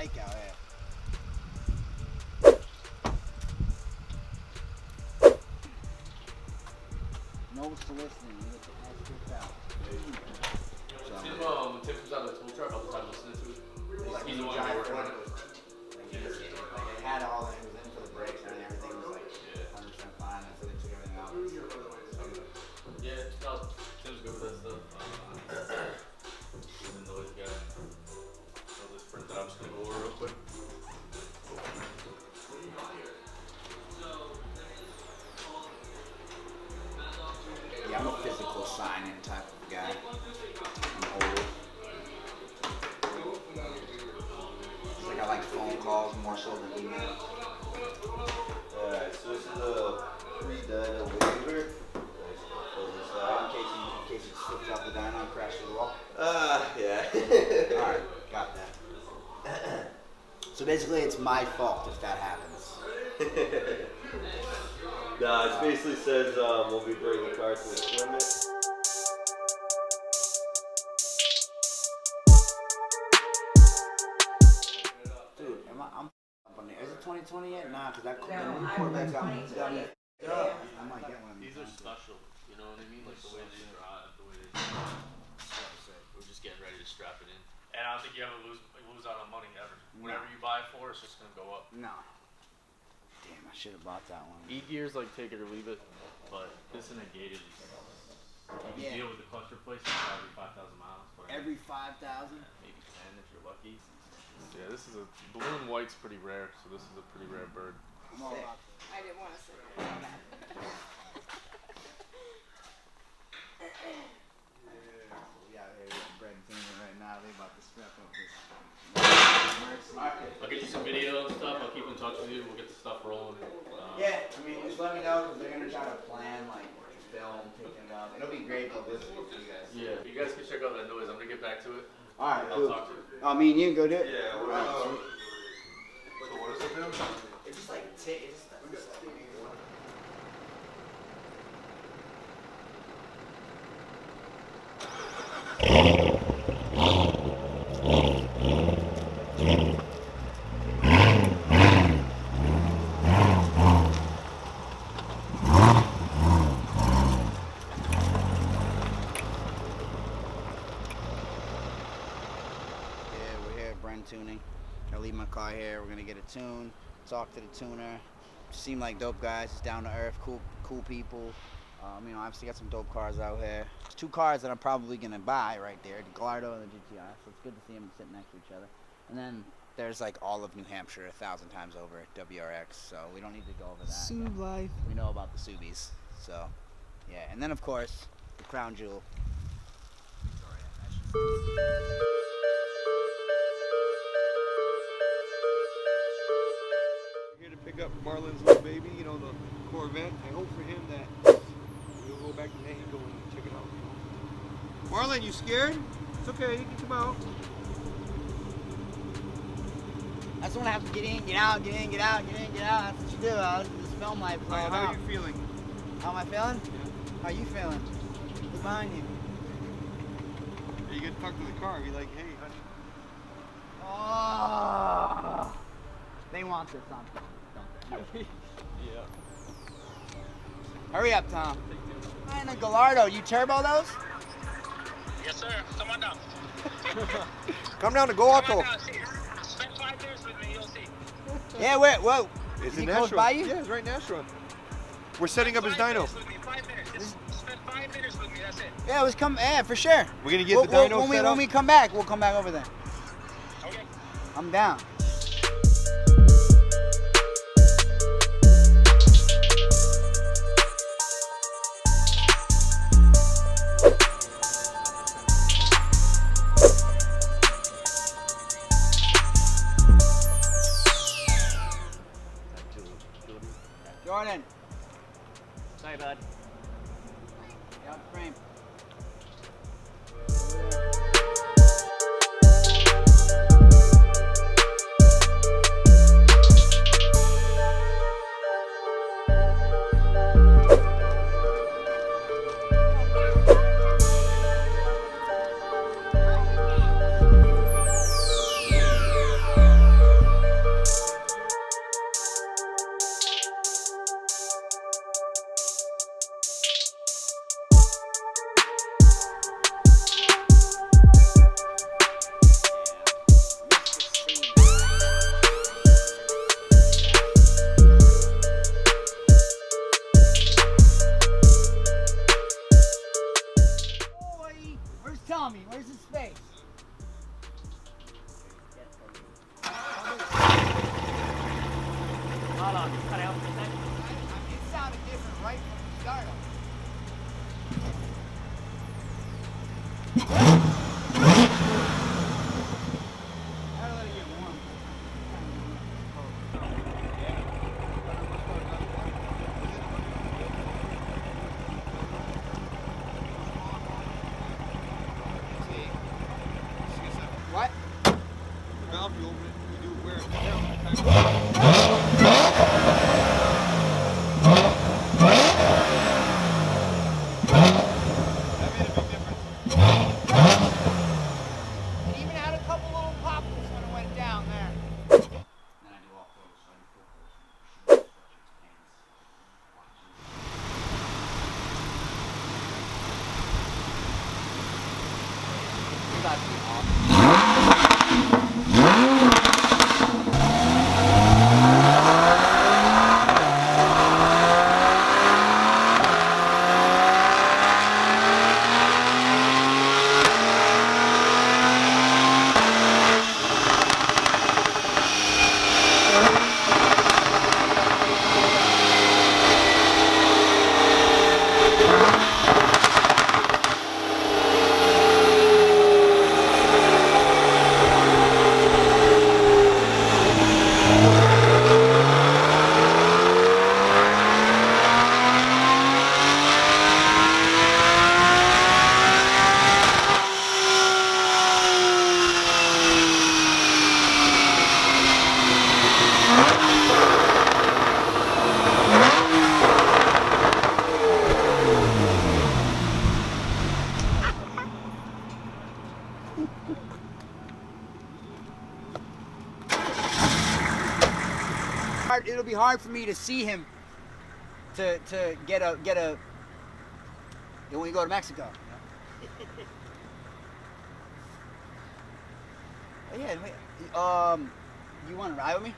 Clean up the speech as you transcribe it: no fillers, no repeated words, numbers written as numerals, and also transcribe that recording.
hike out here. No soliciting. You get the ass kicked out. When Tim comes out of the tool truck, I'll just have listening to it. He's the one Drive working on it. Like it had all that. It was in for the brakes and everything was like 100% fine. And so they took everything out. Yeah, no, Tim's good with that stuff. He's a noise guy. So this print that I'm just gonna go over real quick. Yeah, I'm a physical sign-in type of guy. I'm old. It's like I like phone calls more so than email. Alright, so this is a pre-done waiver. In case it slips out the dyno and crashes the wall. Yeah. Alright, got that. So basically it's my fault if that happens. Nah, it basically says we'll be bringing the car to its limit. Dude, I'm on there. Is it 2020 yet? Nah, because that the new Corvette's got me done. I might get one of These are special, you know what I mean? Like the way they drive, the way they. We're just getting ready to strap it in. And I don't think you ever lose out on money ever. Whatever you buy it for, it's just gonna go up. No. Damn, I should have bought that one. E-gear's like take it or leave it, but this and a gated, you can deal with the clutch replacement every 5,000 miles. Every 5,000? Maybe 10 if you're lucky. Yeah, this is a balloon white's pretty rare, so this is a pretty rare bird. I'm all about I didn't want to say that. we out here with Brett and Tina right now. They about to strap up this. I'll get you some video and stuff. I'll keep in touch with you. We'll get the stuff rolling. Yeah, I mean, just let me know because they're gonna try to plan like film, picking it up. It'll be great to visit with you guys. Yeah, you guys can check out that noise. I'm gonna get back to it. All right, I'll cool. talk to you. Oh, me and you go do it. Yeah, what Alright, about? sweet. So what does it do? It's just like it's tuning. I leave my car here. We're gonna get a tune. Talk to the tuner. Seem like dope guys. Just down to earth, cool people. You know, obviously got some dope cars out here. There's two cars that I'm probably gonna buy right there: the Gallardo and the GTR. So it's good to see them sitting next to each other. And then there's like all of New Hampshire 1,000 times over WRX. So we don't need to go over that. Sub life. We know about the Subies. So yeah. And then of course the crown jewel. Pick up Marlon's little baby, you know, the Corvette. I hope for him that we'll go back to Mexico and check it out. Marlon, you scared? It's okay, you can come out. I just want to have to get in, get out, get in, get out, get in, get out. That's what you do. This film life is all How about. are you feeling? How am I feeling? Yeah. How you feeling? Who's behind you? Yeah, you gotta talk to the car. Be like, hey, honey. Oh, they want this on. Yeah. Hurry up, Tom. And a Gallardo, you turbo those? Yes, sir. Come on down. Come down to Go Come Auto. on down. See. Spend 5 minutes with me. You'll see. Yeah, wait, whoa. Is Is it he close Nashua? by you? Yeah, it's right Nashua. We're setting up his 5 dyno. minutes with me. 5 minutes. Just spend 5 minutes with me. That's it. Yeah, it was yeah, for sure. We're gonna get the dyno when set up. when we come back, we'll come back over there. Okay. I'm down. Jordan. Sorry, bud. Get out the frame. you open it, you do wear it down. That made a big difference. It even had a couple little poppers when it went down there. Then I do all photos, so I do full photos. You got to be awesome. It'll be hard for me to see him to get a when we go to Mexico. Oh, yeah, you want to ride with me?